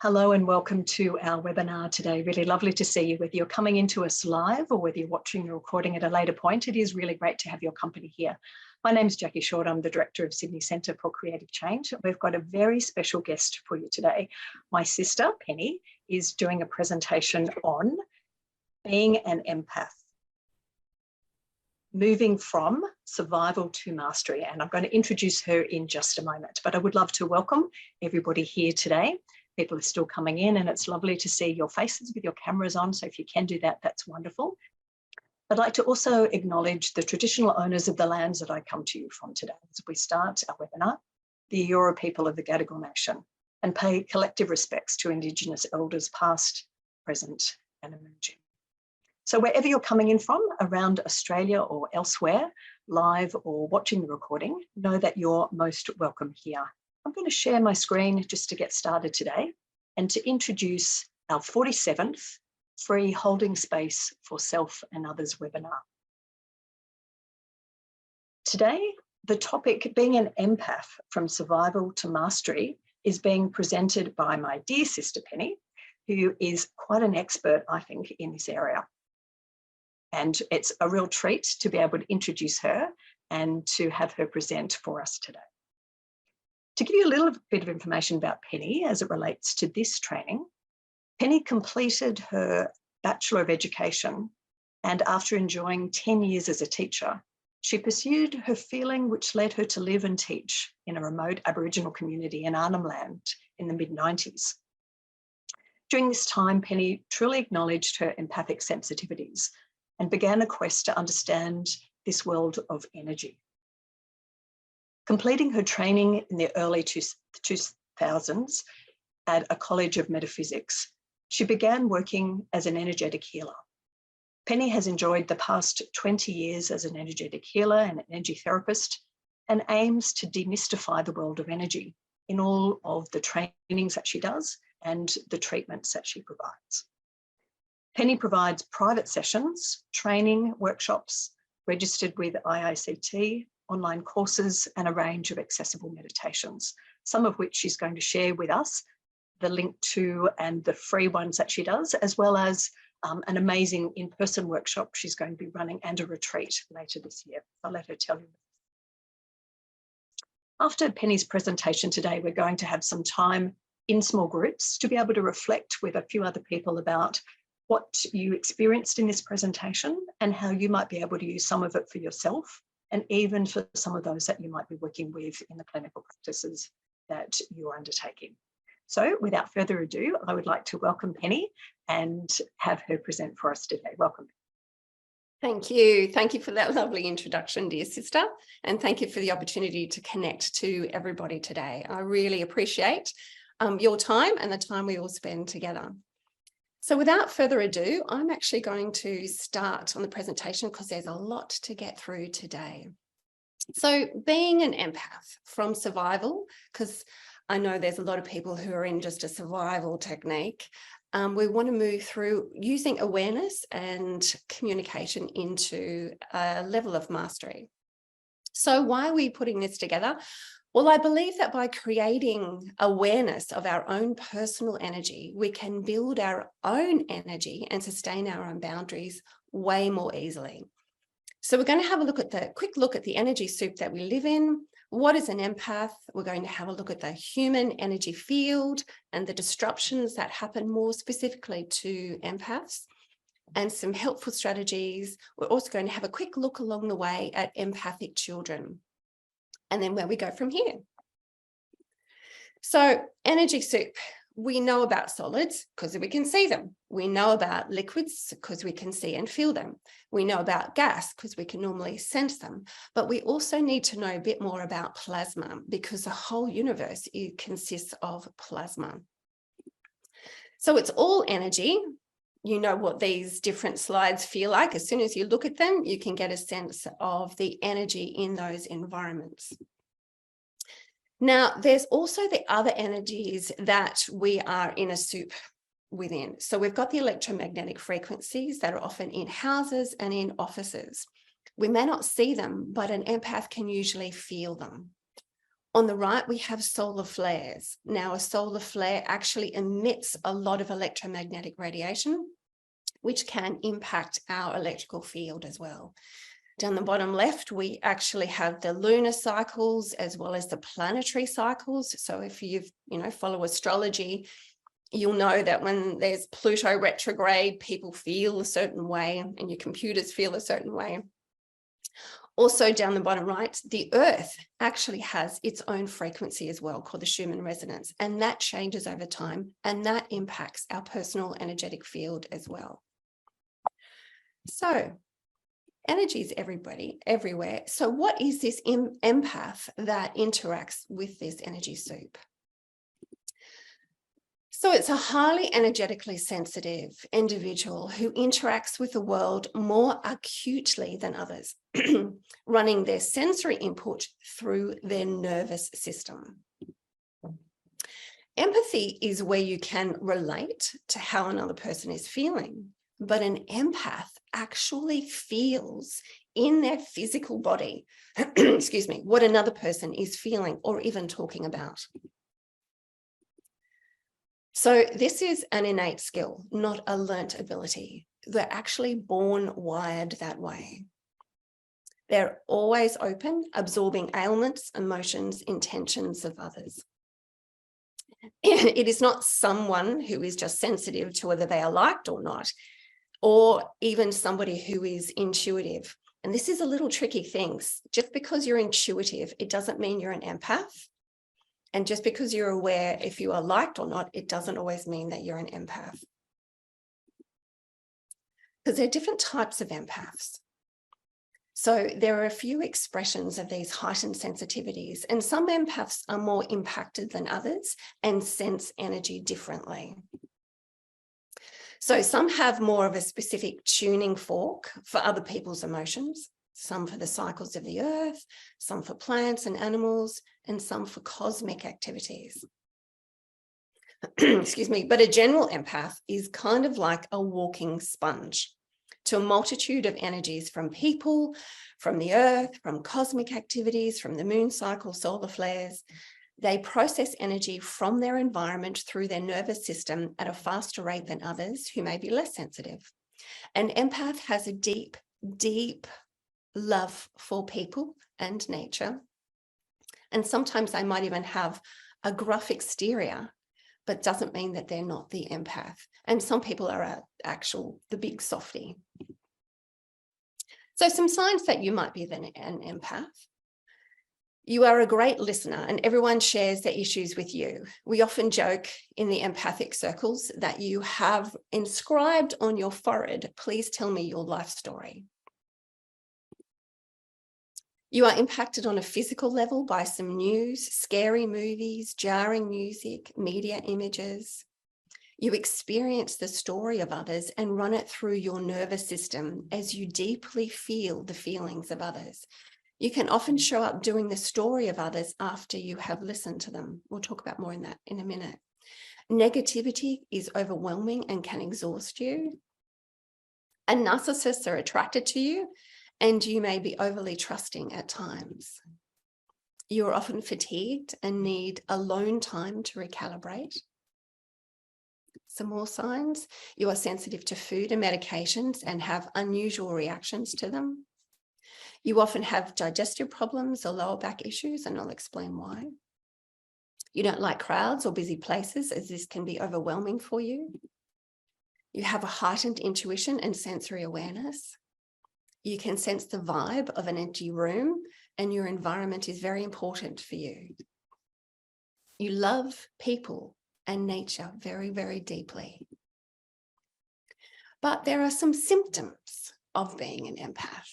Hello and welcome to our webinar today. Really lovely to see you, whether you're coming into us live or whether you're watching the recording at a later point. It is really great to have your company here. My name is Jackie Short. I'm the Director of Sydney Centre for Creative Change. We've got a very special guest for you today. My sister, Penny, is doing a presentation on being an empath, moving from survival to mastery. And I'm going to introduce her in just a moment, but I would love to welcome everybody here today. People are still coming in and it's lovely to see your faces with your cameras on. So if you can do that, that's wonderful. I'd like to also acknowledge the traditional owners of the lands that I come to you from today as we start our webinar, the Eora people of the Gadigal Nation, and pay collective respects to Indigenous elders past, present and emerging. So wherever you're coming in from around Australia or elsewhere, live or watching the recording, know that you're most welcome here. I'm going to share my screen just to get started today and to introduce our 47th free Holding Space for Self and Others webinar. Today, the topic, being an empath from survival to mastery, is being presented by my dear sister Penny, who is quite an expert, I think, in this area. And it's a real treat to be able to introduce her and to have her present for us today. To give you a little bit of information about Penny as it relates to this training, Penny completed her Bachelor of Education, and after enjoying 10 years as a teacher, she pursued her feeling which led her to live and teach in a remote Aboriginal community in Arnhem Land in the mid-90s. During this time, Penny truly acknowledged her empathic sensitivities and began a quest to understand this world of energy. Completing her training in the early 2000s at a College of Metaphysics, she began working as an energetic healer. Penny has enjoyed the past 20 years as an energetic healer and an energy therapist and aims to demystify the world of energy in all of the trainings that she does and the treatments that she provides. Penny provides private sessions, training, workshops, registered with IICT, online courses and a range of accessible meditations, some of which she's going to share with us, the link to and the free ones that she does, as well as an amazing in-person workshop she's going to be running and a retreat later this year. I'll let her tell you. After Penny's presentation today, we're going to have some time in small groups to be able to reflect with a few other people about what you experienced in this presentation and how you might be able to use some of it for yourself, and even for some of those that you might be working with in the clinical practices that you're undertaking. So without further ado, I would like to welcome Penny and have her present for us today. Welcome. Thank you. Thank you for that lovely introduction, dear sister. And thank you for the opportunity to connect to everybody today. I really appreciate your time and the time we all spend together. So without further ado, I'm actually going to start on the presentation because there's a lot to get through today. So being an empath from survival, because I know there's a lot of people who are in just a survival technique, we want to move through using awareness and communication into a level of mastery. So why are we putting this together? Well, I believe that by creating awareness of our own personal energy, we can build our own energy and sustain our own boundaries way more easily. So we're going to have a quick look at the energy soup that we live in. What is an empath? We're going to have a look at the human energy field and the disruptions that happen more specifically to empaths, and some helpful strategies. We're also going to have a quick look along the way at empathic children, and then where we go from here. So energy soup, we know about solids because we can see them. We know about liquids because we can see and feel them. We know about gas because we can normally sense them. But we also need to know a bit more about plasma because the whole universe consists of plasma. So it's all energy. You know what these different slides feel like. As soon as you look at them, you can get a sense of the energy in those environments. Now, there's also the other energies that we are in a soup within. So we've got the electromagnetic frequencies that are often in houses and in offices. We may not see them, but an empath can usually feel them. On the right, we have solar flares. Now, a solar flare actually emits a lot of electromagnetic radiation, which can impact our electrical field as well. Down the bottom left, we actually have the lunar cycles as well as the planetary cycles. So if you follow astrology, you'll know that when there's Pluto retrograde, people feel a certain way and your computers feel a certain way. Also down the bottom right, the Earth actually has its own frequency as well, called the Schumann resonance, and that changes over time, and that impacts our personal energetic field as well. So energy is everywhere. So what is this empath that interacts with this energy soup? So it's a highly energetically sensitive individual who interacts with the world more acutely than others, running their sensory input through their nervous system. Empathy is where you can relate to how another person is feeling, but an empath actually feels in their physical body, excuse me, what another person is feeling or even talking about. So this is an innate skill, not a learnt ability. They're actually born wired that way. They're always open, absorbing ailments, emotions, intentions of others. It is not someone who is just sensitive to whether they are liked or not, or even somebody who is intuitive. And this is a little tricky thing. Just because you're intuitive, it doesn't mean you're an empath. And just because you're aware if you are liked or not, it doesn't always mean that you're an empath. Because there are different types of empaths. So there are a few expressions of these heightened sensitivities, and some empaths are more impacted than others and sense energy differently. So some have more of a specific tuning fork for other people's emotions, some for the cycles of the earth, some for plants and animals, and some for cosmic activities. Excuse me, but a general empath is kind of like a walking sponge to a multitude of energies from people, from the earth, from cosmic activities, from the moon cycle, solar flares. They process energy from their environment through their nervous system at a faster rate than others who may be less sensitive. An empath has a deep, deep love for people and nature. And sometimes they might even have a gruff exterior, but doesn't mean that they're not the empath. And some people are the big softie. So some signs that you might be an empath. You are a great listener and everyone shares their issues with you. We often joke in the empathic circles that you have inscribed on your forehead, please tell me your life story. You are impacted on a physical level by some news, scary movies, jarring music, media images. You experience the story of others and run it through your nervous system as you deeply feel the feelings of others. You can often show up doing the story of others after you have listened to them. We'll talk about more in that in a minute. Negativity is overwhelming and can exhaust you. And narcissists are attracted to you, and you may be overly trusting at times. You are often fatigued and need alone time to recalibrate. Some more signs. You are sensitive to food and medications and have unusual reactions to them. You often have digestive problems or lower back issues, and I'll explain why. You don't like crowds or busy places, as this can be overwhelming for you. You have a heightened intuition and sensory awareness. You can sense the vibe of an empty room, and your environment is very important for you. You love people and nature very, very deeply. But there are some symptoms of being an empath.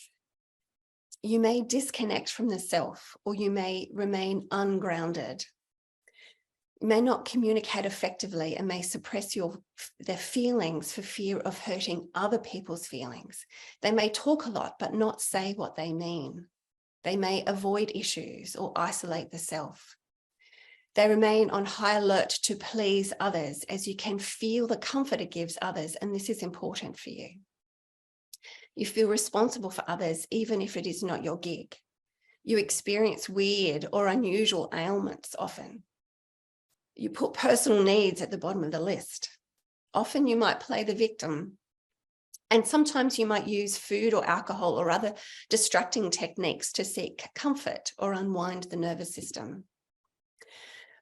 You may disconnect from the self, or you may remain ungrounded. You may not communicate effectively and may suppress their feelings for fear of hurting other people's feelings. They may talk a lot, but not say what they mean. They may avoid issues or isolate the self. They remain on high alert to please others, as you can feel the comfort it gives others, and this is important for you. You feel responsible for others, even if it is not your gig. You experience weird or unusual ailments often. You put personal needs at the bottom of the list. Often you might play the victim. And sometimes you might use food or alcohol or other distracting techniques to seek comfort or unwind the nervous system.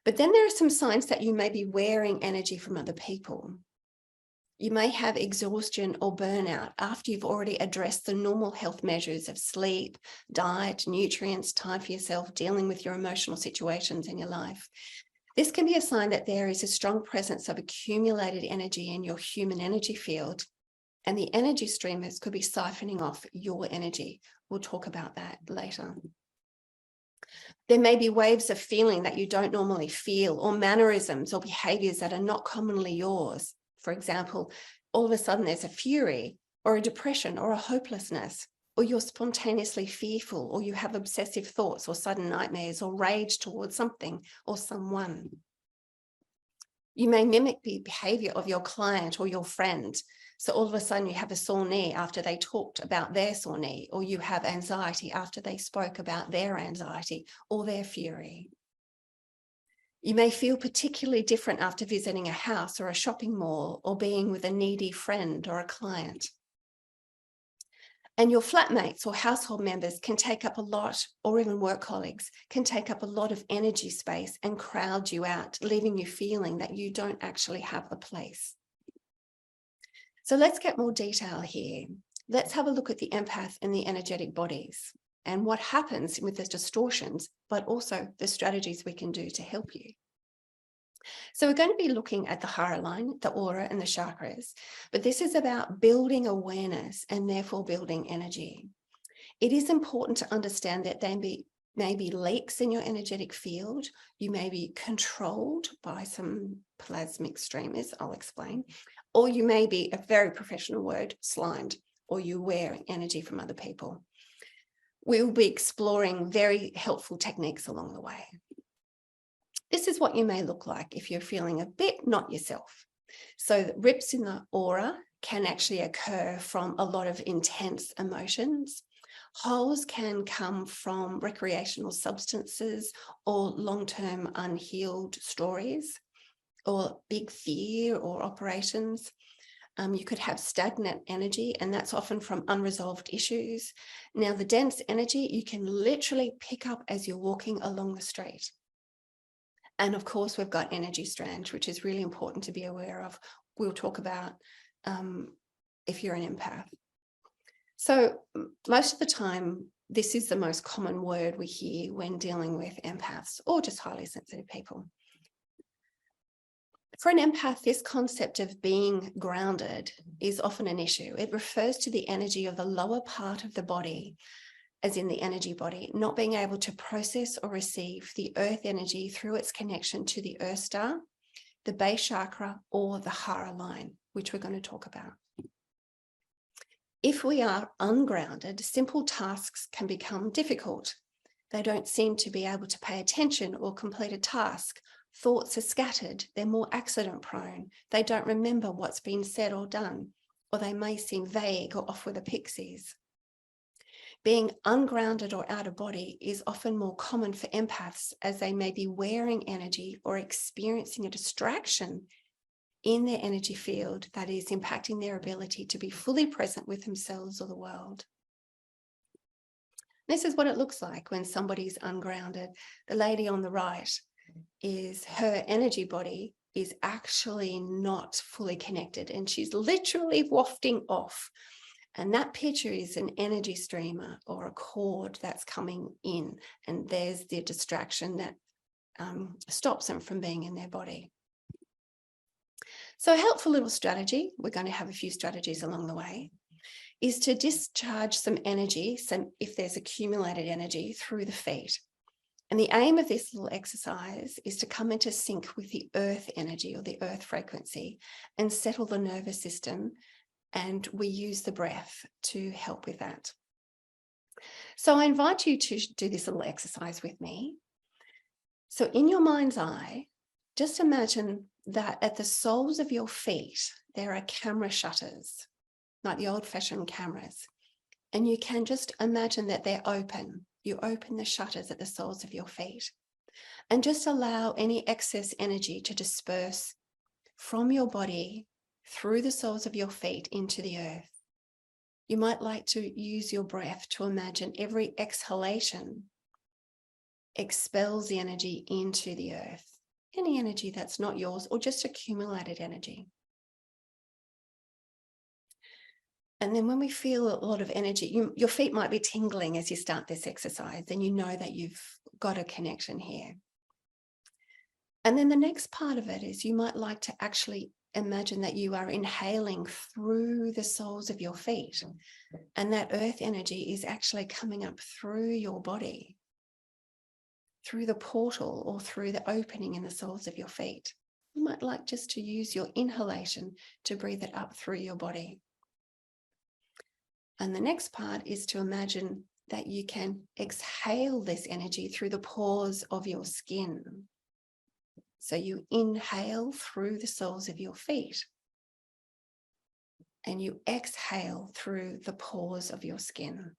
But then there are some signs that you may be wearing energy from other people. You may have exhaustion or burnout after you've already addressed the normal health measures of sleep, diet, nutrients, time for yourself, dealing with your emotional situations in your life. This can be a sign that there is a strong presence of accumulated energy in your human energy field, and the energy streamers could be siphoning off your energy. We'll talk about that later. There may be waves of feeling that you don't normally feel, or mannerisms or behaviors that are not commonly yours. For example, all of a sudden there's a fury or a depression or a hopelessness, or you're spontaneously fearful, or you have obsessive thoughts or sudden nightmares or rage towards something or someone. You may mimic the behavior of your client or your friend. So all of a sudden you have a sore knee after they talked about their sore knee, or you have anxiety after they spoke about their anxiety or their fury. You may feel particularly different after visiting a house or a shopping mall, or being with a needy friend or a client. And your flatmates or household members can take up a lot, or even work colleagues can take up a lot of energy space and crowd you out, leaving you feeling that you don't actually have a place. So let's get more detail here. Let's have a look at the empath and the energetic bodies and what happens with the distortions, but also the strategies we can do to help you. So we're going to be looking at the hara line, the aura and the chakras, but this is about building awareness and therefore building energy. It is important to understand that there may be leaks in your energetic field. You may be controlled by some plasmic streamers, I'll explain, or you may be, a very professional word, slimed, or you wear energy from other people. We will be exploring very helpful techniques along the way. This is what you may look like if you're feeling a bit not yourself. So rips in the aura can actually occur from a lot of intense emotions. Holes can come from recreational substances or long-term unhealed stories, or big fear or operations. You could have stagnant energy, and that's often from unresolved issues. Now, the dense energy you can literally pick up as you're walking along the street. And of course, we've got energy strands, which is really important to be aware of. We'll talk about if you're an empath. So most of the time, this is the most common word we hear when dealing with empaths or just highly sensitive people. For an empath, this concept of being grounded is often an issue. It refers to the energy of the lower part of the body, as in the energy body, not being able to process or receive the earth energy through its connection to the earth star, the base chakra, or the hara line, which we're going to talk about. If we are ungrounded, simple tasks can become difficult. They don't seem to be able to pay attention or complete a task. Thoughts are scattered. They're more accident prone. They don't remember what's been said or done, or they may seem vague or off with the pixies. Being ungrounded or out of body is often more common for empaths, as they may be wearing energy or experiencing a distraction in their energy field that is impacting their ability to be fully present with themselves or the world. This is what it looks like when somebody's ungrounded. The lady on the right is, her energy body is actually not fully connected, and she's literally wafting off. And that picture is an energy streamer or a cord that's coming in, and there's the distraction that stops them from being in their body. So a helpful little strategy, we're going to have a few strategies along the way, is to discharge some energy, if there's accumulated energy, through the feet. And the aim of this little exercise is to come into sync with the earth energy or the earth frequency and settle the nervous system. And we use the breath to help with that. So I invite you to do this little exercise with me. So in your mind's eye, just imagine that at the soles of your feet, there are camera shutters, like the old-fashioned cameras. And you can just imagine that they're open. you open the shutters at the soles of your feet and just allow any excess energy to disperse from your body through the soles of your feet into the earth. You might like to use your breath to imagine every exhalation expels the energy into the earth, any energy that's not yours or just accumulated energy. And then when we feel a lot of energy, your feet might be tingling as you start this exercise, and you know that you've got a connection here. And then the next part of it is you might like to actually imagine that you are inhaling through the soles of your feet, and that earth energy is actually coming up through your body, through the portal or through the opening in the soles of your feet. You might like just to use your inhalation to breathe it up through your body. And the next part is to imagine that you can exhale this energy through the pores of your skin. So you inhale through the soles of your feet and you exhale through the pores of your skin.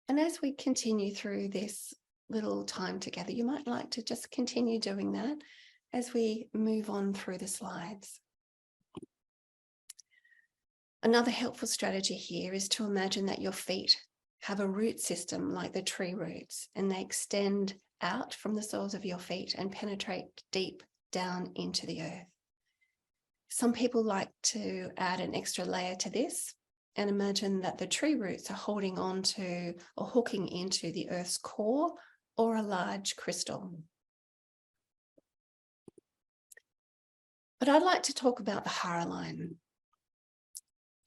And as we continue through this little time together, you might like to just continue doing that as we move on through the slides. Another helpful strategy here is to imagine that your feet have a root system like the tree roots, and they extend out from the soles of your feet and penetrate deep down into the earth. Some people like to add an extra layer to this and imagine that the tree roots are holding on to or hooking into the earth's core or a large crystal. But I'd like to talk about the Hara line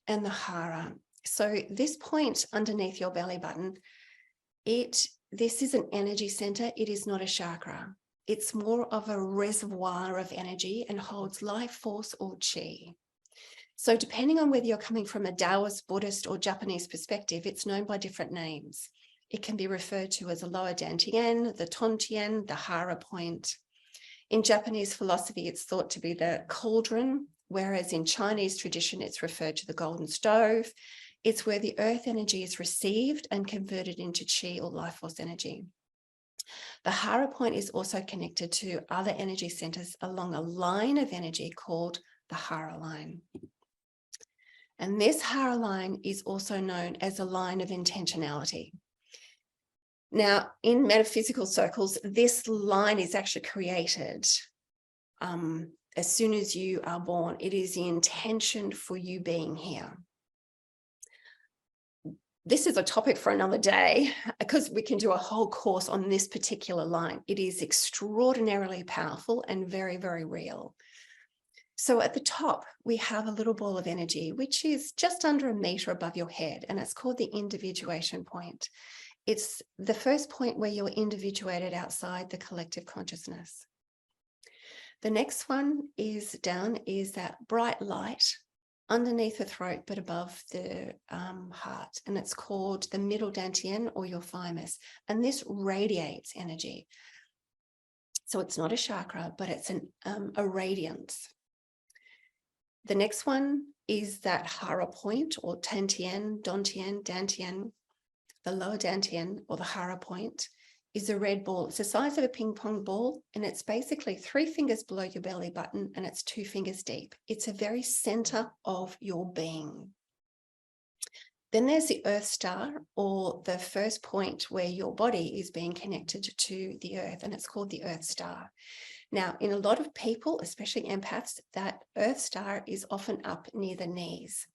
and the Hara. So this point underneath your belly button, this is an energy center. It is not a chakra. It's more of a reservoir of energy and holds life force or chi. So depending on whether you're coming from a Taoist, Buddhist, or Japanese perspective, it's known by different names. It can be referred to as a lower dantian, the tontian, the Hara point. In Japanese philosophy, it's thought to be the cauldron, whereas in Chinese tradition, it's referred to the golden stove. It's where the earth energy is received and converted into chi or life force energy. The Hara point is also connected to other energy centers along a line of energy called the Hara line. And this Hara line is also known as a line of intentionality. Now, in metaphysical circles, this line is actually created as soon as you are born. It is the intention for you being here. This is a topic for another day because we can do a whole course on this particular line. It is extraordinarily powerful and very, very real. So at the top, we have a little ball of energy, which is just under 1 meter above your head, and it's called the individuation point. It's the first point where you're individuated outside the collective consciousness. The next one is that bright light underneath the throat, but above the heart. And it's called the middle dantian or your thymus. And this radiates energy. So it's not a chakra, but it's a radiance. The next one is that Hara point or Tantian, Dontian, Dantian. The lower dantian or the Hara point is a red ball. It's the size of a ping pong ball, and it's basically 3 fingers below your belly button, and it's 2 fingers deep. It's a very center of your being. Then there's the Earth Star, or the first point where your body is being connected to the earth, and it's called the Earth Star. Now, in a lot of people, especially empaths, that Earth Star is often up near the knees.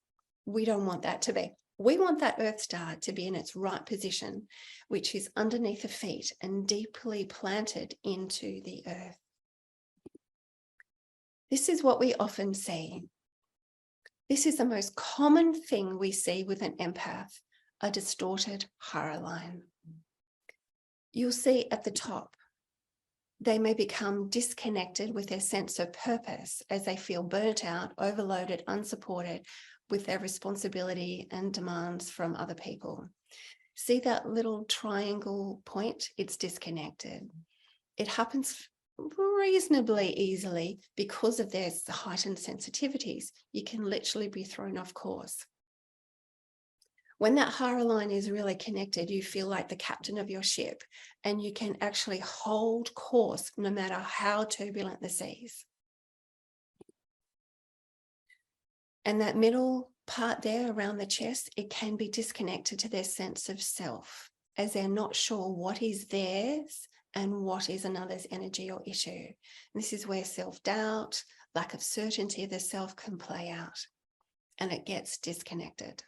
We don't want that to be. We want that Earth Star to be in its right position, which is underneath the feet and deeply planted into the earth. This is what we often see. This is the most common thing we see with an empath, a distorted Hara line. You'll see at the top, they may become disconnected with their sense of purpose as they feel burnt out, overloaded, unsupported with their responsibility and demands from other people. See that little triangle point? It's disconnected. It happens reasonably easily because of their heightened sensitivities. You can literally be thrown off course. When that higher line is really connected, you feel like the captain of your ship, and you can actually hold course no matter how turbulent the seas. And that middle part there around the chest, it can be disconnected to their sense of self, as they're not sure what is theirs and what is another's energy or issue. And this is where self-doubt, lack of certainty of the self can play out, and it gets disconnected.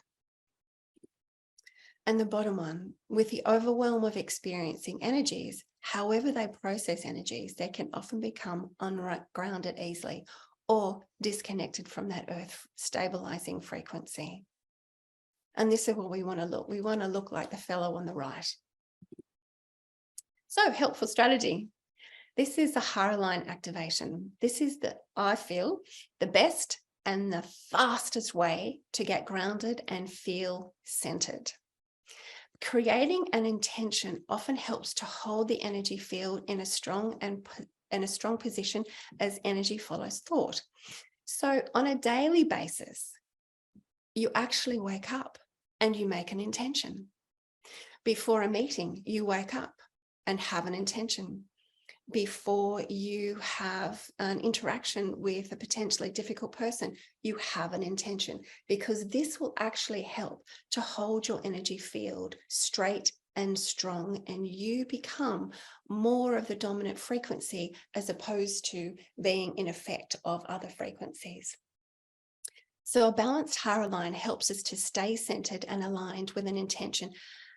And the bottom one, with the overwhelm of experiencing energies, however they process energies, they can often become ungrounded easily or disconnected from that earth stabilizing frequency. And this is what we want to look. We want to look like the fellow on the right. So, helpful strategy. This is the higher line activation. This is I feel, the best and the fastest way to get grounded and feel centered. Creating an intention often helps to hold the energy field in a strong position as energy follows thought. So on a daily basis, you actually wake up and you make an intention. Before a meeting, you wake up and have an intention. Before you have an interaction with a potentially difficult person, you have an intention, because this will actually help to hold your energy field straight and strong, and you become more of the dominant frequency as opposed to being in effect of other frequencies. So a balanced higher line helps us to stay centered and aligned with an intention,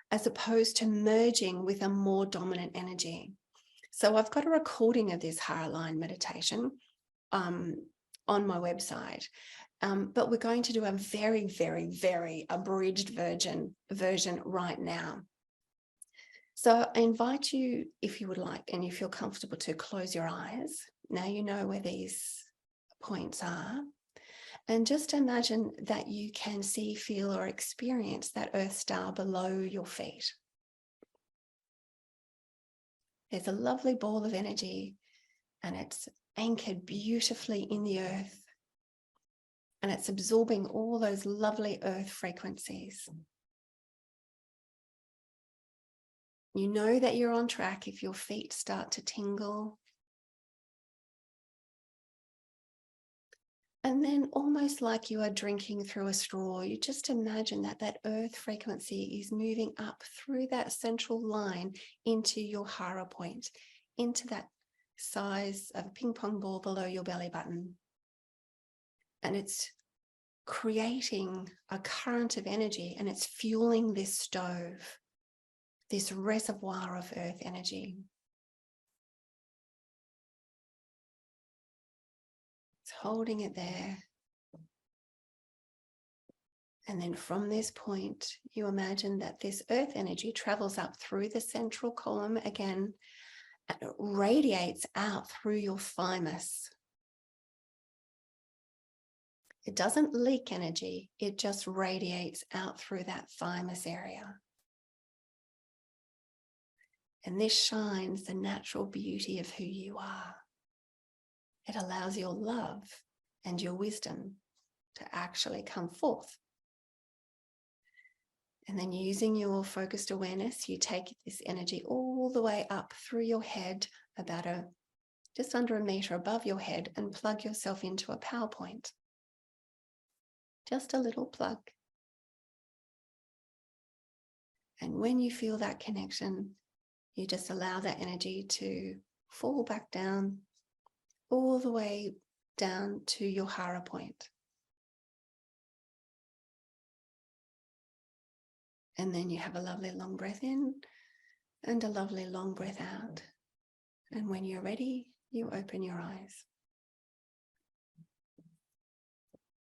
as opposed to merging with a more dominant energy. So I've got a recording of this higher line meditation on my website, but we're going to do a very, very, very abridged version right now. So I invite you, if you would like, and you feel comfortable, to close your eyes. Now you know where these points are. And just imagine that you can see, feel, or experience that earth star below your feet. There's a lovely ball of energy, and it's anchored beautifully in the earth, and it's absorbing all those lovely earth frequencies. You know that you're on track if your feet start to tingle. And then, almost like you are drinking through a straw, you just imagine that that earth frequency is moving up through that central line into your hara point, into that size of a ping pong ball below your belly button. And it's creating a current of energy, and it's fueling this stove, this reservoir of earth energy. Holding it there. And then from this point, you imagine that this earth energy travels up through the central column again, and it radiates out through your thymus. It doesn't leak energy, it just radiates out through that thymus area. And this shines the natural beauty of who you are. It allows your love and your wisdom to actually come forth. And then, using your focused awareness, you take this energy all the way up through your head, about just under a meter above your head, and plug yourself into a power point. Just a little plug. And when you feel that connection, you just allow that energy to fall back down, all the way down to your hara point. And then you have a lovely long breath in and a lovely long breath out. And when you're ready, you open your eyes.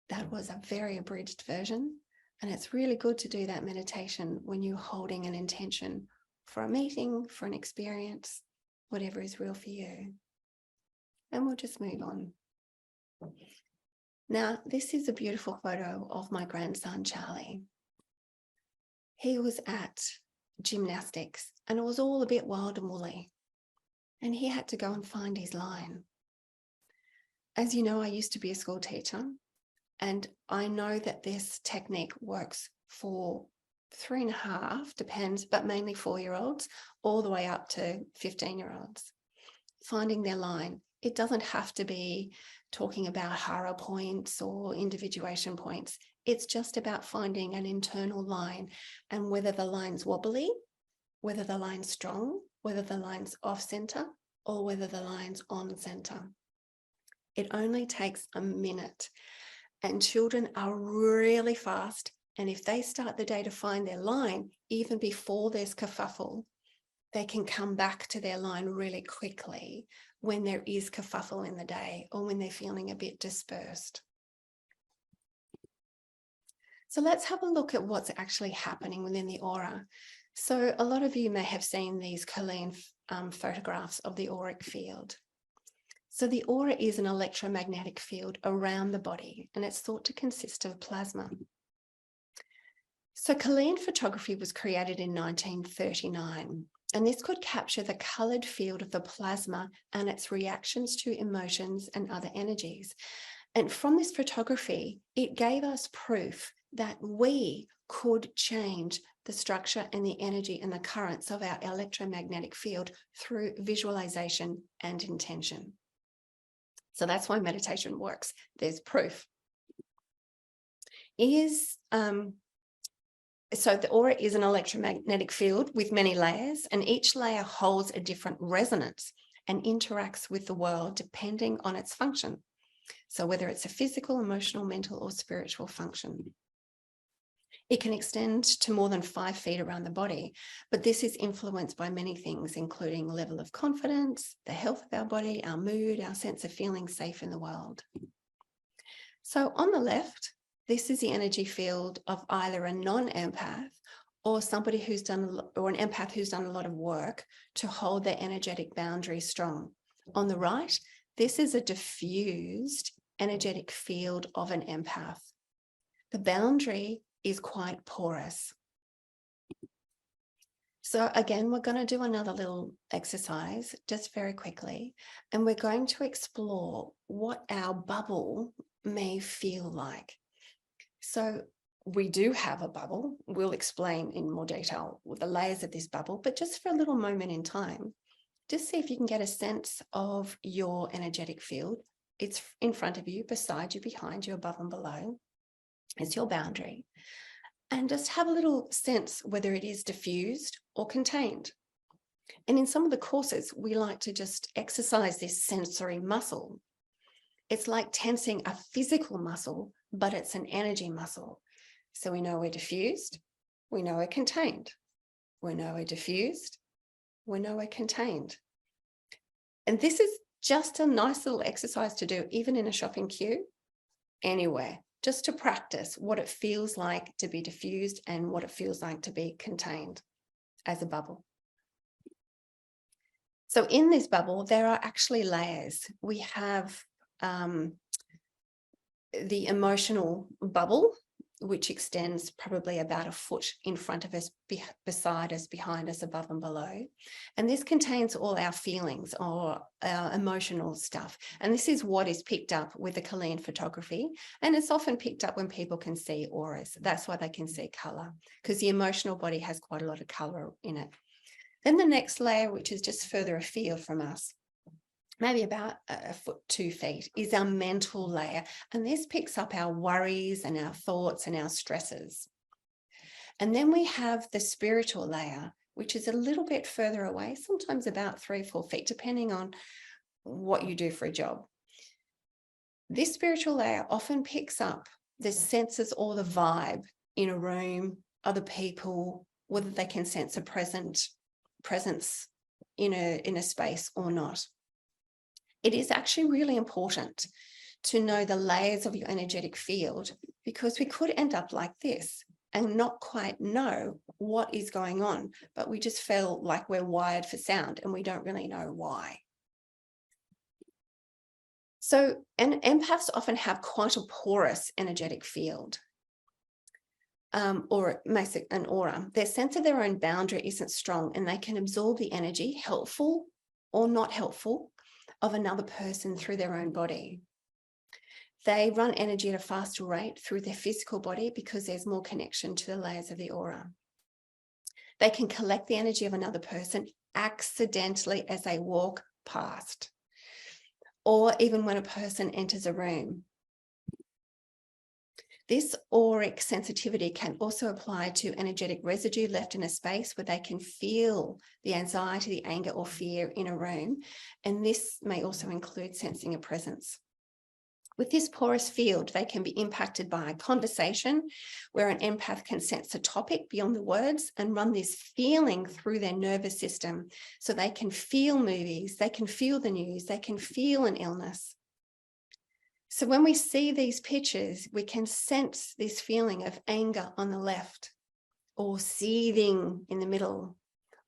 That was a very abridged version, and it's really good to do that meditation when you're holding an intention for a meeting, for an experience, whatever is real for you. And we'll just move on. Now, this is a beautiful photo of my grandson, Charlie. He was at gymnastics, and it was all a bit wild and woolly, and he had to go and find his line. As you know, I used to be a school teacher, and I know that this technique works for 3.5, depends, but mainly 4-year-olds, all the way up to 15-year-olds. Finding their line. It doesn't have to be talking about hara points or individuation points. It's just about finding an internal line, and whether the line's wobbly, whether the line's strong, whether the line's off center, or whether the line's on center. It only takes a minute, and children are really fast. And if they start the day to find their line, even before there's kerfuffle, they can come back to their line really quickly when there is kerfuffle in the day or when they're feeling a bit dispersed. So let's have a look at what's actually happening within the aura. So a lot of you may have seen these Colleen photographs of the auric field. So the aura is an electromagnetic field around the body, and it's thought to consist of plasma. So Colleen photography was created in 1939, and this could capture the coloured field of the plasma and its reactions to emotions and other energies. And from this photography, it gave us proof that we could change the structure and the energy and the currents of our electromagnetic field through visualization and intention. So that's why meditation works. There's proof. So the aura is an electromagnetic field with many layers, and each layer holds a different resonance and interacts with the world depending on its function. So whether it's a physical, emotional, mental, or spiritual function. It can extend to more than 5 feet around the body, but this is influenced by many things, including level of confidence, the health of our body, our mood, our sense of feeling safe in the world. So on the left, this is the energy field of either a non-empath or somebody who's done, or an empath who's done a lot of work to hold their energetic boundaries strong. On the right, this is a diffused energetic field of an empath. The boundary is quite porous. So again, we're going to do another little exercise just very quickly, and we're going to explore what our bubble may feel like. So we do have a bubble. We'll explain in more detail the layers of this bubble, but just for a little moment in time, just see if you can get a sense of your energetic field. It's in front of you, beside you, behind you, above and below. It's your boundary. And just have a little sense whether it is diffused or contained. And in some of the courses, we like to just exercise this sensory muscle. It's like tensing a physical muscle, but it's an energy muscle. So we know we're diffused, we know we're contained. We know we're diffused, we know we're contained. And this is just a nice little exercise to do, even in a shopping queue, anywhere, just to practice what it feels like to be diffused and what it feels like to be contained as a bubble. So in this bubble, there are actually layers. We have the emotional bubble, which extends probably about a foot in front of us, beside us, behind us, above and below. And this contains all our feelings or our emotional stuff. And this is what is picked up with the Colleen photography. And it's often picked up when people can see auras. That's why they can see color, because the emotional body has quite a lot of color in it. Then the next layer, which is just further afield from us, maybe about a foot, 2 feet, is our mental layer. And this picks up our worries and our thoughts and our stresses. And then we have the spiritual layer, which is a little bit further away, sometimes about 3 or 4 feet, depending on what you do for a job. This spiritual layer often picks up the senses or the vibe in a room, other people, whether they can sense a presence in a space or not. It is actually really important to know the layers of your energetic field, because we could end up like this and not quite know what is going on, but we just feel like we're wired for sound and we don't really know why. So, and empaths often have quite a porous energetic field, or it makes it an aura. Their sense of their own boundary isn't strong, and they can absorb the energy, helpful or not helpful, of another person through their own body. They run energy at a faster rate through their physical body because there's more connection to the layers of the aura. They can collect the energy of another person accidentally as they walk past, or even when a person enters a room. This auric sensitivity can also apply to energetic residue left in a space where they can feel the anxiety, the anger, or fear in a room. And this may also include sensing a presence. With this porous field, they can be impacted by a conversation where an empath can sense a topic beyond the words and run this feeling through their nervous system. So they can feel movies, they can feel the news, they can feel an illness. So when we see these pictures, we can sense this feeling of anger on the left, or seething in the middle,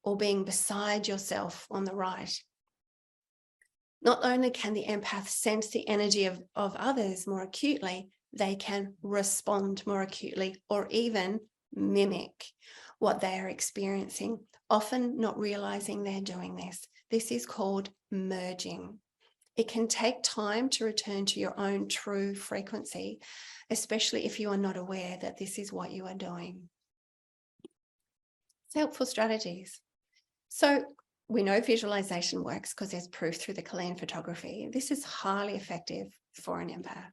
or being beside yourself on the right. Not only can the empath sense the energy of others more acutely, they can respond more acutely, or even mimic what they are experiencing, often not realizing they're doing this. This is called merging. It can take time to return to your own true frequency, especially if you are not aware that this is what you are doing. It's helpful strategies. So we know visualization works because there's proof through the Chilean photography. This is highly effective for an empath.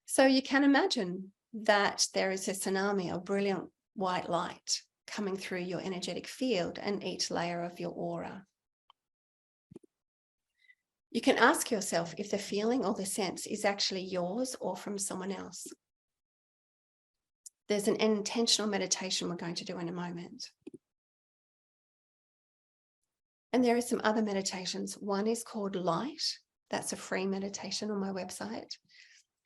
So you can imagine that there is a tsunami of brilliant white light coming through your energetic field and each layer of your aura. You can ask yourself if the feeling or the sense is actually yours or from someone else. There's an intentional meditation we're going to do in a moment. And there are some other meditations. One is called Light. That's a free meditation on my website.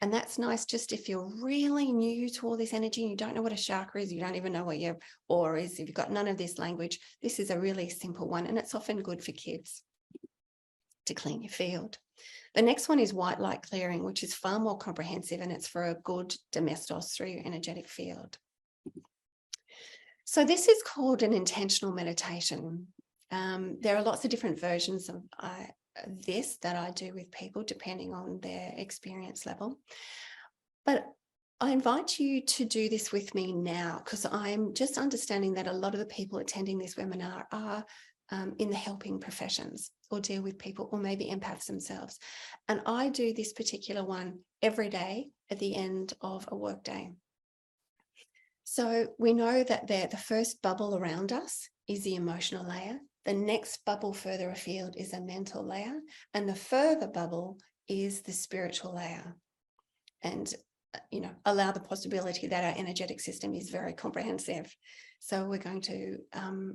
And that's nice just if you're really new to all this energy and you don't know what a chakra is, you don't even know what your aura is, if you've got none of this language, this is a really simple one, and it's often good for kids to clean your field. The next one is white light clearing, which is far more comprehensive, and it's for a good domestos through your energetic field. So this is called an intentional meditation. There are lots of different versions of this that I do with people depending on their experience level. But I invite you to do this with me now, because I'm just understanding that a lot of the people attending this webinar are in the helping professions or deal with people, or maybe empaths themselves. And I do this particular one every day at the end of a workday. So we know that the first bubble around us is the emotional layer. The next bubble further afield is a mental layer. And the further bubble is the spiritual layer. And, allow the possibility that our energetic system is very comprehensive. So we're going to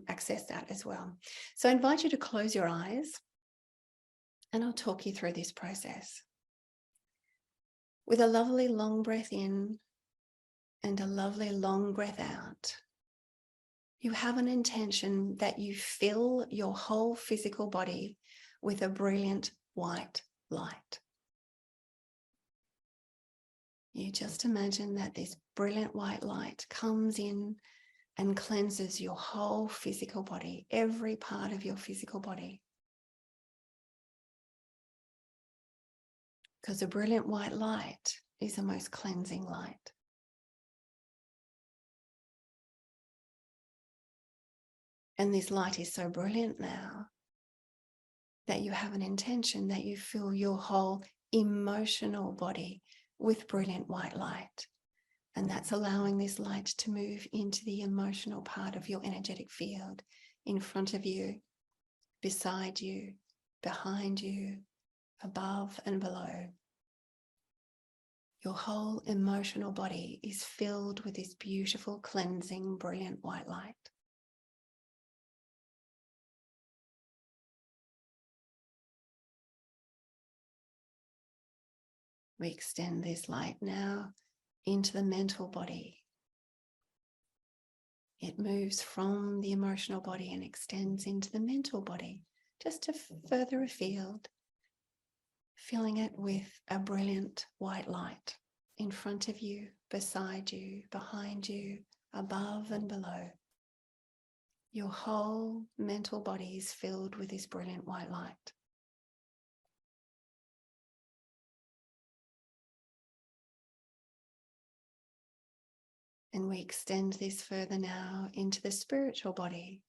access that as well. So I invite you to close your eyes and I'll talk you through this process. With a lovely long breath in and a lovely long breath out, you have an intention that you fill your whole physical body with a brilliant white light. You just imagine that this brilliant white light comes in and cleanses your whole physical body, every part of your physical body. Because a brilliant white light is the most cleansing light. And this light is so brilliant now that you have an intention that you fill your whole emotional body with brilliant white light. And that's allowing this light to move into the emotional part of your energetic field, in front of you, beside you, behind you, above and below. Your whole emotional body is filled with this beautiful, cleansing, brilliant white light. We extend this light now into the mental body. It moves from the emotional body and extends into the mental body, just to further afield, filling it with a brilliant white light in front of you, beside you, behind you, above and below. Your whole mental body is filled with this brilliant white light. And we extend this further now into the spiritual body,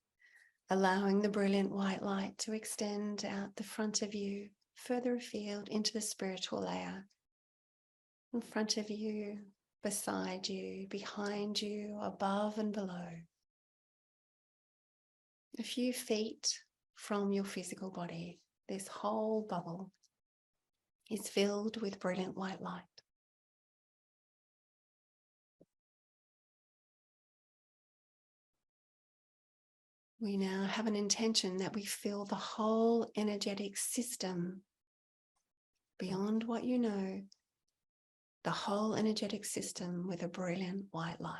allowing the brilliant white light to extend out the front of you, further afield into the spiritual layer, in front of you, beside you, behind you, above and below. A few feet from your physical body, this whole bubble is filled with brilliant white light. We now have an intention that we fill the whole energetic system beyond what you know, the whole energetic system with a brilliant white light.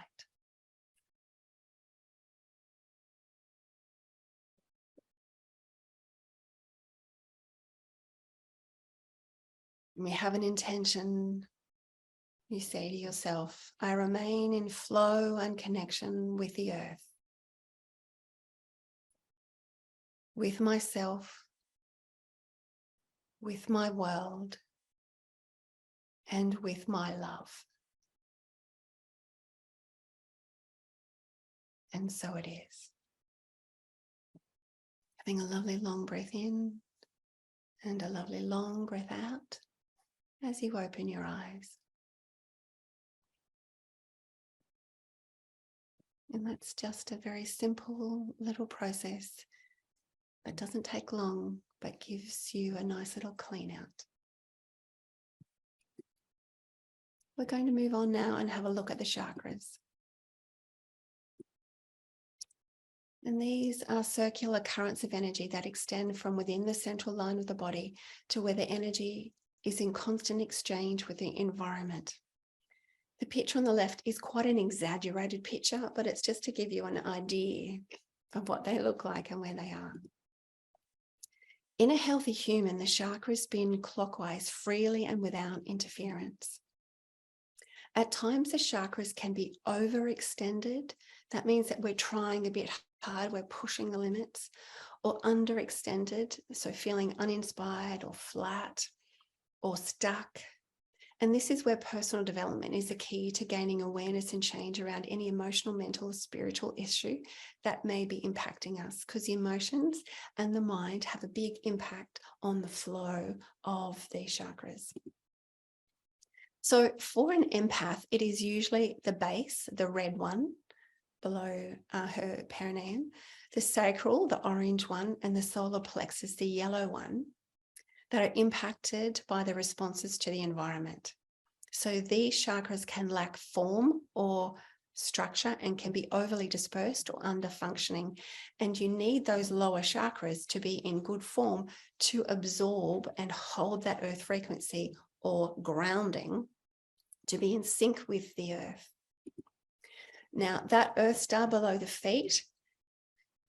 We have an intention. You say to yourself, I remain in flow and connection with the earth, with myself, with my world, and with my love. And so it is. Having a lovely long breath in and a lovely long breath out as you open your eyes. And that's just a very simple little process that doesn't take long, but gives you a nice little clean out. We're going to move on now and have a look at the chakras. And these are circular currents of energy that extend from within the central line of the body to where the energy is in constant exchange with the environment. The picture on the left is quite an exaggerated picture, but it's just to give you an idea of what they look like and where they are. In a healthy human, the chakras spin clockwise freely and without interference. At times, the chakras can be overextended. That means that we're trying a bit hard, we're pushing the limits, or underextended, so feeling uninspired or flat or stuck. And this is where personal development is the key to gaining awareness and change around any emotional, mental, or spiritual issue that may be impacting us, because the emotions and the mind have a big impact on the flow of these chakras. So for an empath, it is usually the base, the red one, below her perineum, the sacral, the orange one, and the solar plexus, the yellow one, that are impacted by the responses to the environment. So these chakras can lack form or structure and can be overly dispersed or under-functioning. And you need those lower chakras to be in good form to absorb and hold that earth frequency or grounding, to be in sync with the earth. Now, that earth star below the feet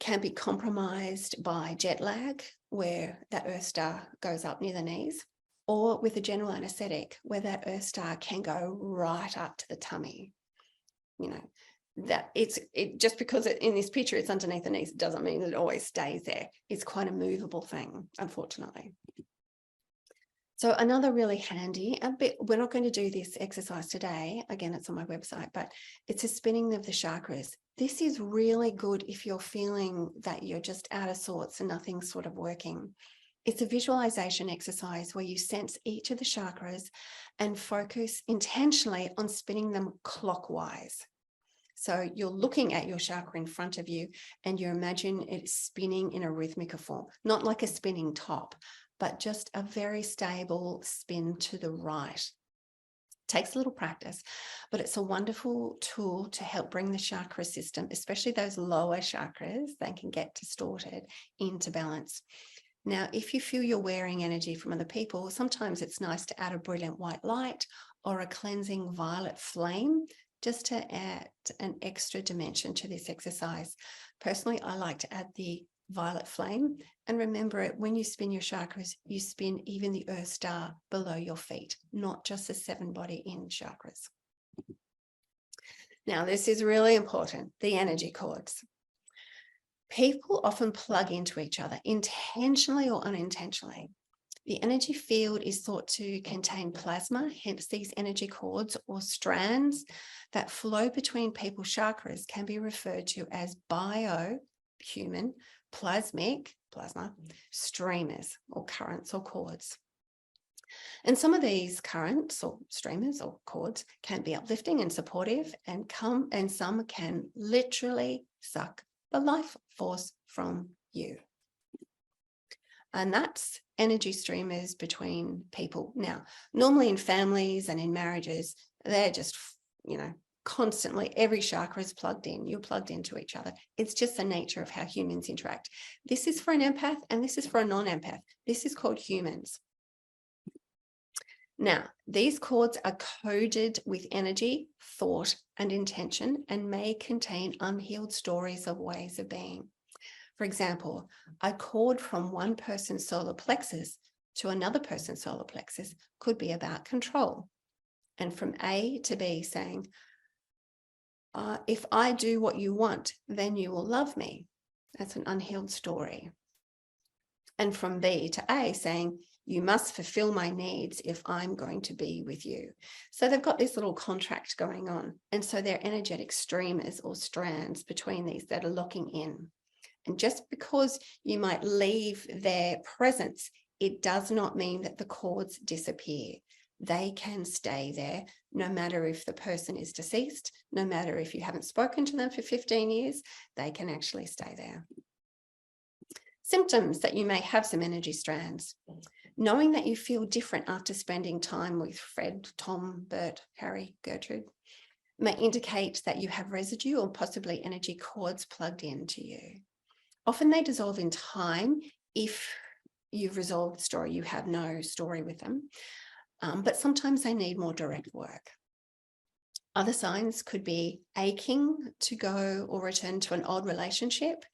can be compromised by jet lag, where that earth star goes up near the knees, or with a general anesthetic, where that earth star can go right up to the tummy. You know, that just because in this picture it's underneath the knees, it doesn't mean it always stays there. It's quite a movable thing, unfortunately. So another really handy, we're not going to do this exercise today. Again, it's on my website, but it's a spinning of the chakras. This is really good if you're feeling that you're just out of sorts and nothing's sort of working. It's a visualization exercise where you sense each of the chakras and focus intentionally on spinning them clockwise. So you're looking at your chakra in front of you and you imagine it spinning in a rhythmic form, not like a spinning top, but just a very stable spin to the right. Takes a little practice, but it's a wonderful tool to help bring the chakra system, especially those lower chakras that can get distorted, into balance. Now, if you feel you're wearing energy from other people, sometimes it's nice to add a brilliant white light or a cleansing violet flame, just to add an extra dimension to this exercise. Personally, I like to add the violet flame. And remember it, when you spin your chakras, you spin even the earth star below your feet, not just the 7 body in chakras. Now, this is really important, the energy cords. People often plug into each other, intentionally or unintentionally. The energy field is thought to contain plasma, hence these energy cords or strands that flow between people's chakras can be referred to as bio-human plasma streamers or currents or cords. And some of these currents or streamers or cords can be uplifting and supportive, and some can literally suck the life force from you. And that's energy streamers between people. Now, normally in families and in marriages, they're just, constantly, every chakra is plugged in. You're plugged into each other. It's just the nature of how humans interact. This is for an empath and this is for a non-empath. This is called humans. Now, these cords are coded with energy, thought, and intention, and may contain unhealed stories of ways of being. For example, a cord from one person's solar plexus to another person's solar plexus could be about control. And from A to B saying, if I do what you want, then you will love me. That's an unhealed story. And from B to A saying, you must fulfill my needs if I'm going to be with you. So they've got this little contract going on. And so they're energetic streamers or strands between these that are locking in. And just because you might leave their presence, it does not mean that the cords disappear. They can stay there no matter if the person is deceased, no matter if you haven't spoken to them for 15 years, they can actually stay there. Symptoms that you may have some energy strands. Knowing that you feel different after spending time with Fred, Tom, Bert, Harry, Gertrude may indicate that you have residue or possibly energy cords plugged into you. Often they dissolve in time if you've resolved the story, you have no story with them, but sometimes they need more direct work. Other signs could be aching to go or return to an old relationship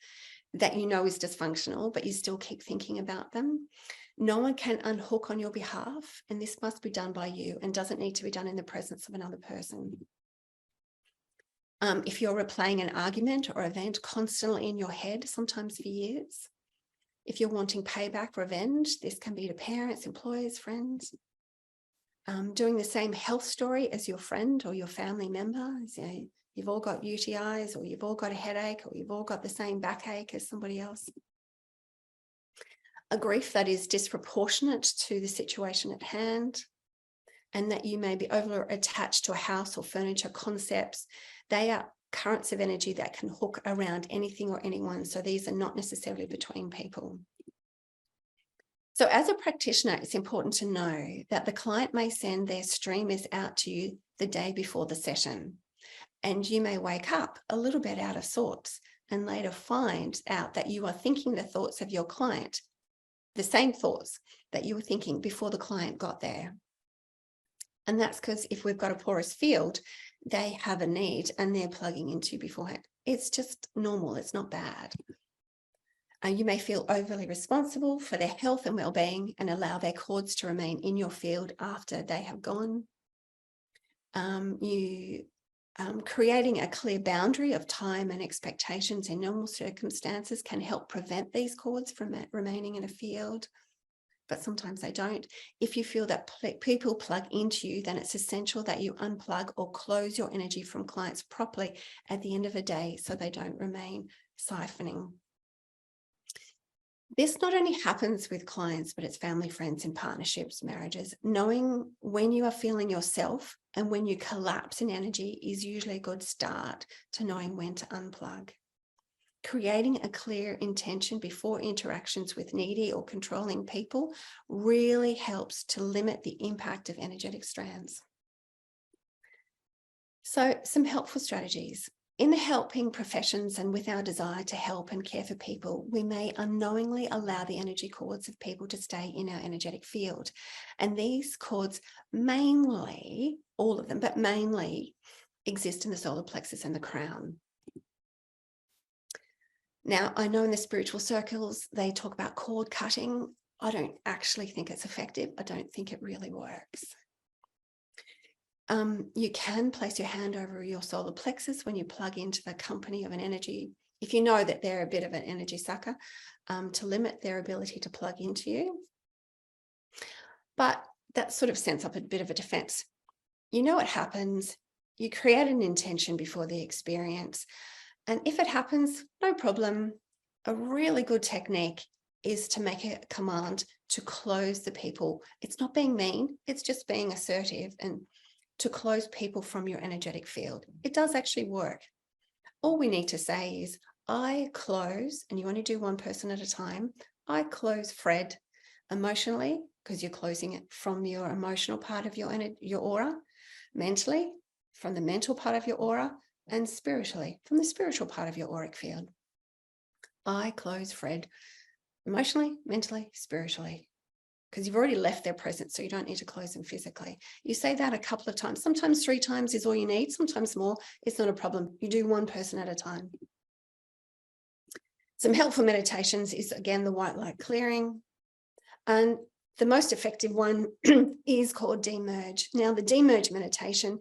that you know is dysfunctional, but you still keep thinking about them. No one can unhook on your behalf, and this must be done by you and doesn't need to be done in the presence of another person. If you're replaying an argument or event constantly in your head, sometimes for years. If you're wanting payback, revenge, this can be to parents, employers, friends. Doing the same health story as your friend or your family member. So you've all got UTIs, or you've all got a headache, or you've all got the same backache as somebody else. A grief that is disproportionate to the situation at hand, and that you may be over attached to a house or furniture concepts. They are currents of energy that can hook around anything or anyone. So these are not necessarily between people. So as a practitioner, it's important to know that the client may send their streamers out to you the day before the session. And you may wake up a little bit out of sorts and later find out that you are thinking the thoughts of your client, the same thoughts that you were thinking before the client got there. And that's because if we've got a porous field, they have a need and they're plugging into beforehand. It's just normal. It's not bad. You may feel overly responsible for their health and well-being and allow their cords to remain in your field after they have gone. Creating a clear boundary of time and expectations in normal circumstances can help prevent these cords from remaining in a field, but sometimes they don't. If you feel that people plug into you, then it's essential that you unplug or close your energy from clients properly at the end of a day so they don't remain siphoning. This not only happens with clients, but it's family, friends, and partnerships, marriages. Knowing when you are feeling yourself and when you collapse in energy is usually a good start to knowing when to unplug. Creating a clear intention before interactions with needy or controlling people really helps to limit the impact of energetic strands. So some helpful strategies. In the helping professions and with our desire to help and care for people, we may unknowingly allow the energy cords of people to stay in our energetic field. And these cords mainly, all of them, but mainly exist in the solar plexus and the crown. Now, I know in the spiritual circles, they talk about cord cutting. I don't actually think it's effective. I don't think it really works. You can place your hand over your solar plexus when you plug into the company of an energy, if you know that they're a bit of an energy sucker, to limit their ability to plug into you. But that sort of sends up a bit of a defense. You know what happens. You create an intention before the experience. And if it happens, no problem. A really good technique is to make a command to close the people. It's not being mean, it's just being assertive, and to close people from your energetic field. It does actually work. All we need to say is, I close, and you only do one person at a time. I close Fred emotionally, because you're closing it from your emotional part of your aura, mentally, from the mental part of your aura, and spiritually, from the spiritual part of your auric field. I close Fred emotionally, mentally, spiritually, because you've already left their presence, so you don't need to close them physically. You say that a couple of times. Sometimes 3 times is all you need, sometimes more. It's not a problem. You do one person at a time. Some helpful meditations is, again, the white light clearing. And the most effective one is called demerge. Now, the demerge meditation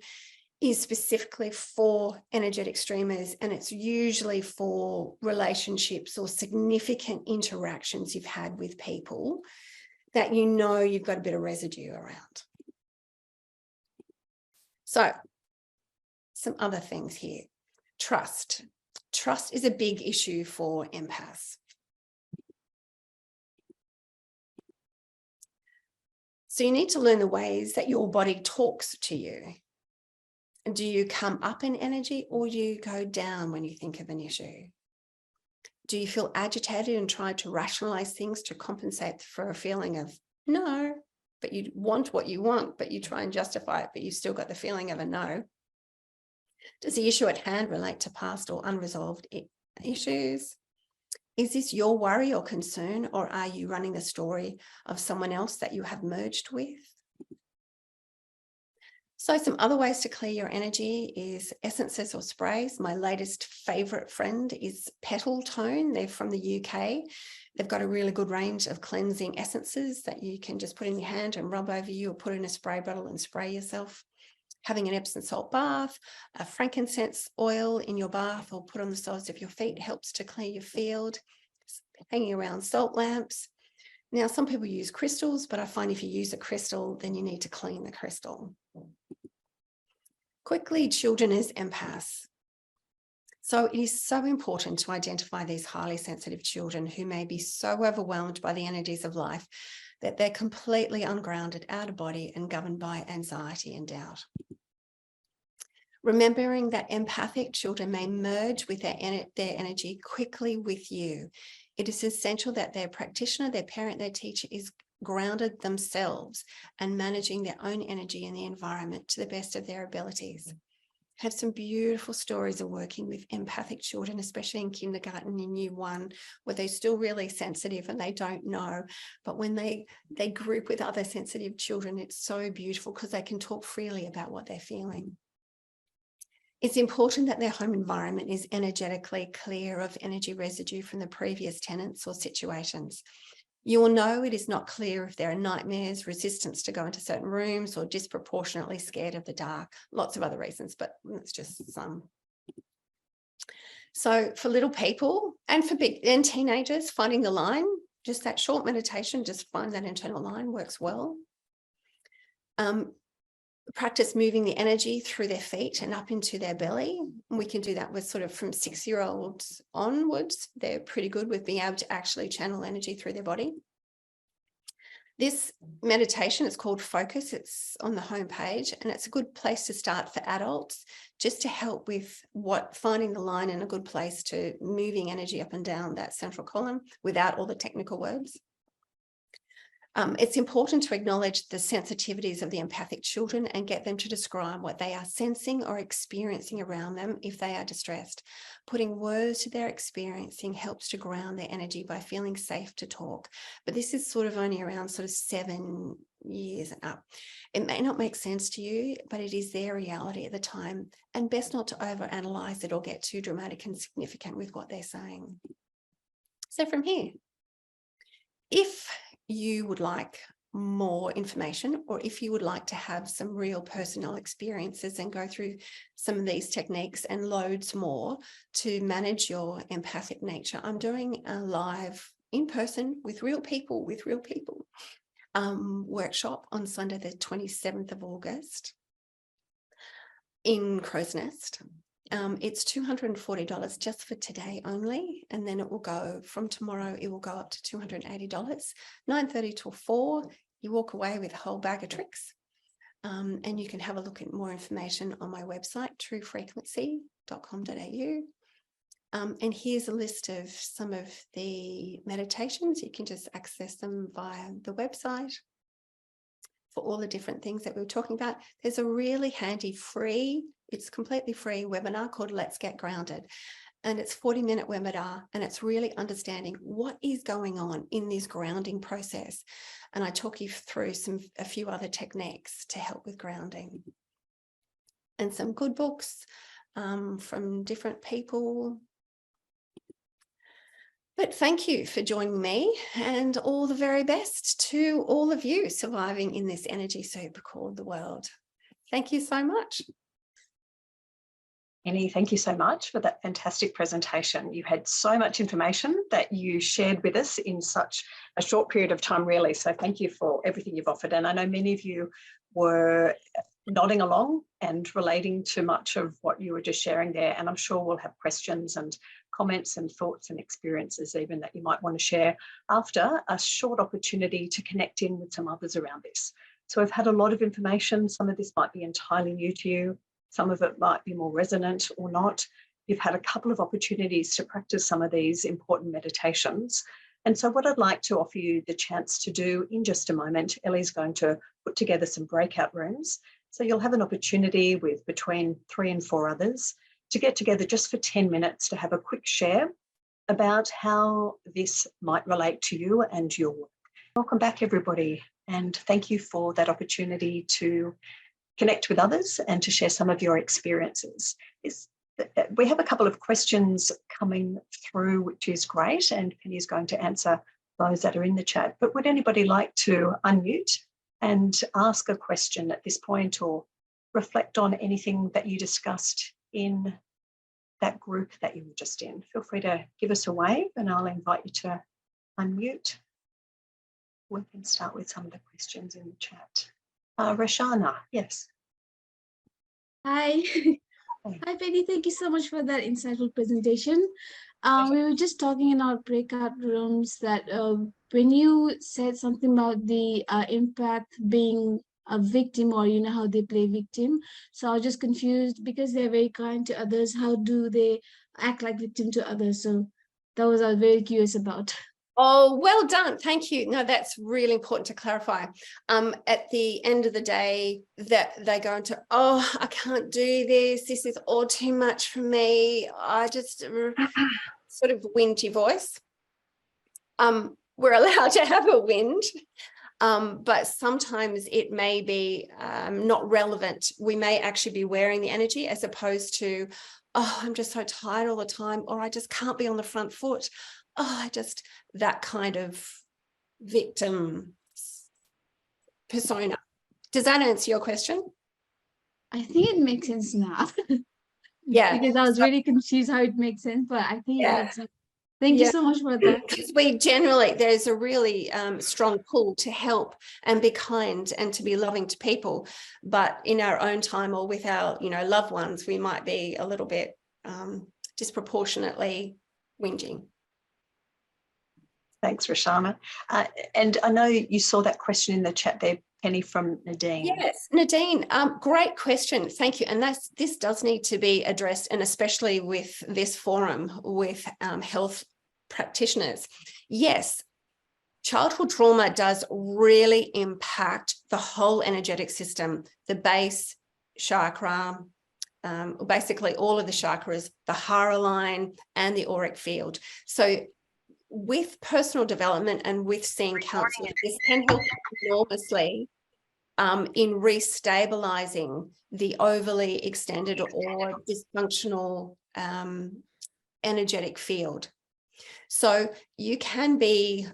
is specifically for energetic streamers, and it's usually for relationships or significant interactions you've had with people that you know you've got a bit of residue around. So, some other things here. Trust. Trust is a big issue for empaths. So you need to learn the ways that your body talks to you. Do you come up in energy, or do you go down when you think of an issue? Do you feel agitated and try to rationalize things to compensate for a feeling of no, but you want what you want, but you try and justify it, but you've still got the feeling of a no? Does the issue at hand relate to past or unresolved issues? Is this your worry or concern, or are you running the story of someone else that you have merged with? So some other ways to clear your energy is essences or sprays. My latest favorite friend is Petal Tone. They're from the UK. They've got a really good range of cleansing essences that you can just put in your hand and rub over you, or put in a spray bottle and spray yourself. Having an Epsom salt bath, a frankincense oil in your bath or put on the soles of your feet helps to clear your field. Hanging around salt lamps. Now, some people use crystals, but I find if you use a crystal, then you need to clean the crystal. Quickly, children as empaths. So it is so important to identify these highly sensitive children who may be so overwhelmed by the energies of life that they're completely ungrounded, out of body, and governed by anxiety and doubt. Remembering that empathic children may merge with their energy quickly with you. It is essential that their practitioner, their parent, their teacher is grounded themselves and managing their own energy in the environment to the best of their abilities. I have some beautiful stories of working with empathic children, especially in kindergarten in year 1, where they're still really sensitive and they don't know. But when they group with other sensitive children, it's so beautiful because they can talk freely about what they're feeling. It's important that their home environment is energetically clear of energy residue from the previous tenants or situations. You will know it is not clear if there are nightmares, resistance to go into certain rooms, or disproportionately scared of the dark. Lots of other reasons, but it's just some. So for little people and for big and teenagers, finding the line, just that short meditation, just find that internal line works well. Practice moving the energy through their feet and up into their belly. We can do that with sort of from 6-year-olds onwards. They're pretty good with being able to actually channel energy through their body. This meditation is called Focus. It's on the homepage, and it's a good place to start for adults, just to help with finding the line in a good place to moving energy up and down that central column without all the technical words. It's important to acknowledge the sensitivities of the empathic children and get them to describe what they are sensing or experiencing around them if they are distressed. Putting words to their experiencing helps to ground their energy by feeling safe to talk. But this is sort of only around sort of 7 years and up. It may not make sense to you, but it is their reality at the time, and best not to overanalyze it or get too dramatic and significant with what they're saying. So from here, if you would like more information, or if you would like to have some real personal experiences and go through some of these techniques and loads more to manage your empathic nature, I'm doing a live in person with real people, workshop on Sunday, the 27th of August in Crow's Nest. It's $240 just for today only, and then it will go from tomorrow, it will go up to $280, 9:30 till 4. You walk away with a whole bag of tricks. And you can have a look at more information on my website, truefrequency.com.au. And here's a list of some of the meditations. You can just access them via the website for all the different things that we were talking about. There's a really handy it's completely free webinar called Let's Get Grounded. And it's a 40-minute webinar, and it's really understanding what is going on in this grounding process. And I talk you through a few other techniques to help with grounding. And some good books from different people. But thank you for joining me, and all the very best to all of you surviving in this energy soup called the world. Thank you so much. Penny, thank you so much for that fantastic presentation. You had so much information that you shared with us in such a short period of time, really. So thank you for everything you've offered. And I know many of you were nodding along and relating to much of what you were just sharing there. And I'm sure we'll have questions and comments and thoughts and experiences even that you might want to share after a short opportunity to connect in with some others around this. So I've had a lot of information. Some of this might be entirely new to you. Some of it might be more resonant or not. You've had a couple of opportunities to practice some of these important meditations. And so what I'd like to offer you the chance to do in just a moment, Ellie's going to put together some breakout rooms. So you'll have an opportunity with between 3 and 4 others to get together just for 10 minutes to have a quick share about how this might relate to you and your work. Welcome back, everybody. And thank you for that opportunity to connect with others and to share some of your experiences. We have a couple of questions coming through, which is great, and Penny is going to answer those that are in the chat. But would anybody like to unmute and ask a question at this point, or reflect on anything that you discussed in that group that you were just in? Feel free to give us a wave and I'll invite you to unmute. We can start with some of the questions in the chat. Rashana, yes. Hi. Hi, Penny. Thank you so much for that insightful presentation. We were just talking in our breakout rooms that when you said something about the empath being a victim, or you know how they play victim, so I was just confused because they're very kind to others. How do they act like victim to others? So that was I was very curious about. Oh, well done. Thank you. No, that's really important to clarify. At the end of the day, that they go into, oh, I can't do this. This is all too much for me. I just sort of whingy voice. We're allowed to have a whinge, but sometimes it may be not relevant. We may actually be wearing the energy as opposed to, oh, I'm just so tired all the time, or I just can't be on the front foot. Oh, that kind of victim persona. Does that answer your question? I think it makes sense now. Yeah. Because I was really confused how it makes sense, but I think it makes sense. Thank you so much for that. Because there's a really strong pull to help and be kind and to be loving to people. But in our own time or with our, loved ones, we might be a little bit disproportionately whinging. Thanks, Rashana. And I know you saw that question in the chat there, Penny, from Nadine. Yes, Nadine, great question. Thank you. And this does need to be addressed, and especially with this forum with health practitioners. Yes, childhood trauma does really impact the whole energetic system, the base chakra, basically all of the chakras, the hara line and the auric field. So with personal development and with seeing counselors, this can help enormously in restabilizing the overly extended or dysfunctional energetic field. So you can be,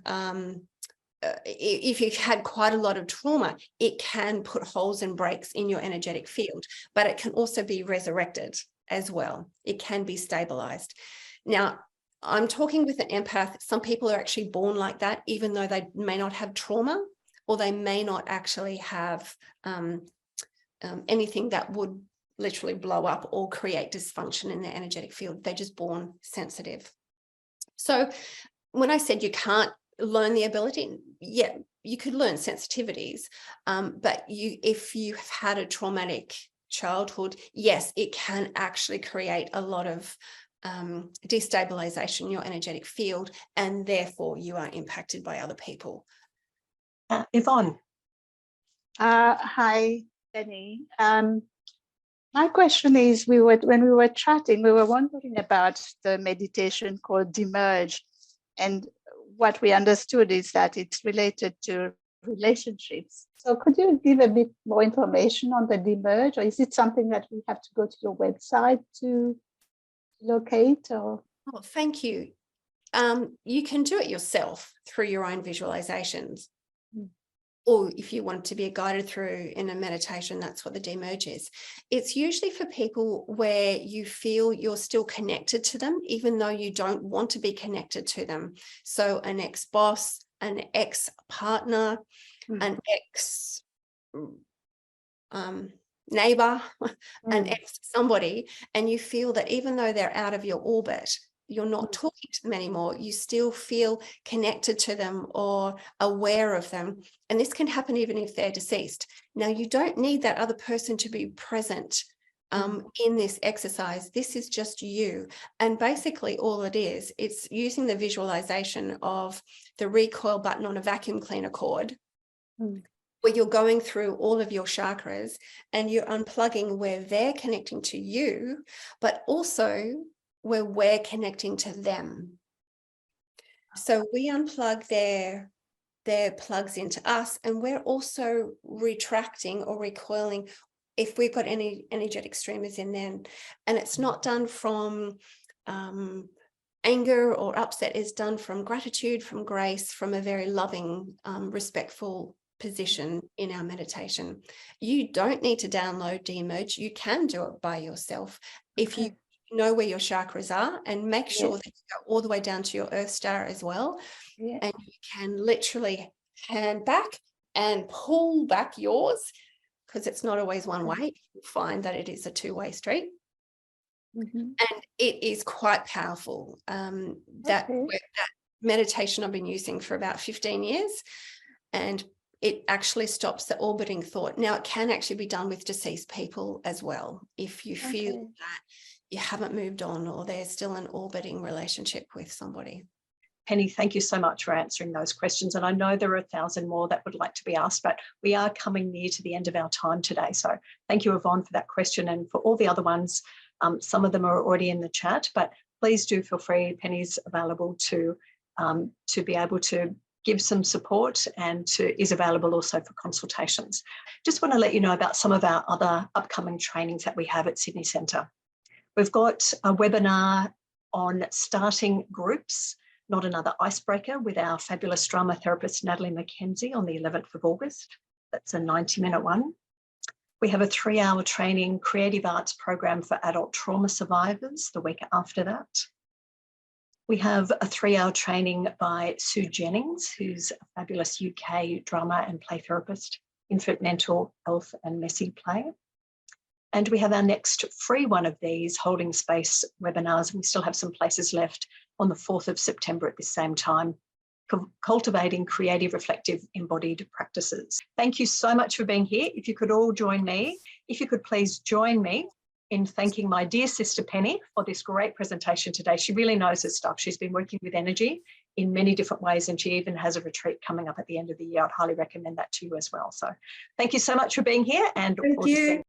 if you've had quite a lot of trauma, it can put holes and breaks in your energetic field, but it can also be resurrected as well. It can be stabilized. Now, I'm talking with an empath. Some people are actually born like that, even though they may not have trauma, or they may not actually have anything that would literally blow up or create dysfunction in their energetic field. They're just born sensitive. So when I said you can't learn the ability, yeah, you could learn sensitivities, but if you have had a traumatic childhood, yes, it can actually create a lot of destabilization in your energetic field, and therefore you are impacted by other people. Yvonne. Hi, Penny. My question is, when we were chatting, we were wondering about the meditation called Demerge, and what we understood is that it's related to relationships. So could you give a bit more information on the Demerge, or is it something that we have to go to your website to locate? Or Oh, thank you. You can do it yourself through your own visualizations. Or if you want to be guided through in a meditation, that's what the demerge is. It's usually for people where you feel you're still connected to them, even though you don't want to be connected to them. So an ex-boss, an ex-partner, an ex neighbor, an ex somebody, and you feel that even though they're out of your orbit, you're not talking to them anymore, you still feel connected to them or aware of them. And this can happen even if they're deceased. Now, you don't need that other person to be present in this exercise. This is just you. And basically all it is, it's using the visualization of the recoil button on a vacuum cleaner cord, where you're going through all of your chakras and you're unplugging where they're connecting to you, but also where we're connecting to them. So we unplug their plugs into us, and we're also retracting or recoiling if we've got any energetic streamers in there. And it's not done from anger or upset, it's done from gratitude, from grace, from a very loving, respectful position in our meditation. You don't need to download Demerge. You can do it by yourself. If you know where your chakras are, and make sure that you go all the way down to your earth star as well. And you can literally hand back and pull back yours, because it's not always one way. You'll find that it is a two-way street. And it is quite powerful. That meditation I've been using for about 15 years, and it actually stops the orbiting thought. Now, it can actually be done with deceased people as well, if you feel that you haven't moved on or there's still an orbiting relationship with somebody. Penny, thank you so much for answering those questions. And I know there are 1,000 more that would like to be asked, but we are coming near to the end of our time today. So thank you, Yvonne, for that question. And for all the other ones, some of them are already in the chat, but please do feel free. Penny's available to be able to give some support, and is available also for consultations. Just want to let you know about some of our other upcoming trainings that we have at Sydney Centre. We've got a webinar on starting groups, not another icebreaker, with our fabulous drama therapist, Natalie McKenzie, on the 11th of August. That's a 90-minute one. We have a 3-hour training creative arts program for adult trauma survivors the week after that. We have a 3-hour training by Sue Jennings, who's a fabulous UK drama and play therapist, infant mental health and messy play. And we have our next free one of these holding space webinars. We still have some places left on the 4th of September at the same time, cultivating creative, reflective, embodied practices. Thank you so much for being here. If you could all join me, if you could please join me in thanking my dear sister Penny for this great presentation today. She really knows her stuff. She's been working with energy in many different ways, and she even has a retreat coming up at the end of the year. I'd highly recommend that to you as well. So thank you so much for being here, and look forward to seeing you.